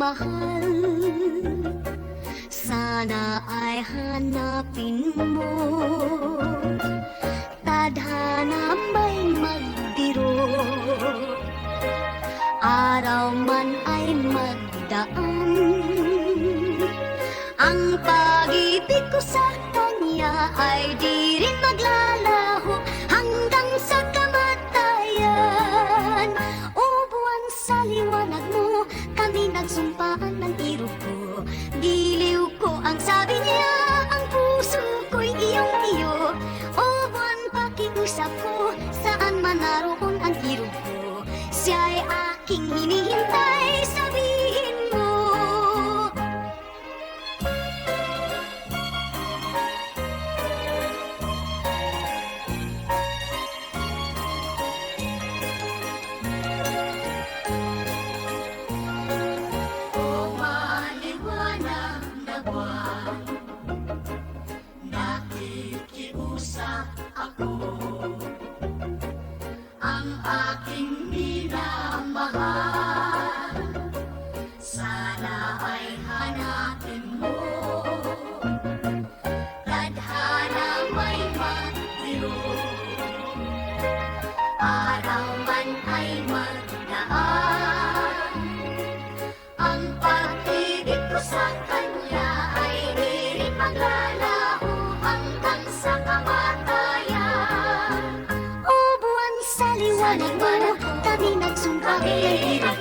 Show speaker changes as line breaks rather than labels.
mahal, sana ay hanapin mo. Tadhana may magdiro, araw man ay magdaan. Ang pag-ibig ko sa kanya ay di rin maglalaho hanggang sa kamatayan. O buwan, sa liwanag mo kami nagsumpaan ng iro ko. Giliw ko ang sabi niya, ang puso ko'y iyong-iyo. O buwan, pakiusap ko, saan man naroon ang iro ko, siya'y aking hinihintay, sabihin mo. O maliwanag na buwan, nakikiusap ako, ang aking minamahal, sana ay hanapin mo. Tadhana may magdiro, araw man ay magdaan. Ang pag-ibig ko sa kanya ay di rin maglalaho hanggang sa kamatayan. O buwan, sa liwanag mo kami nagsumpang ng iro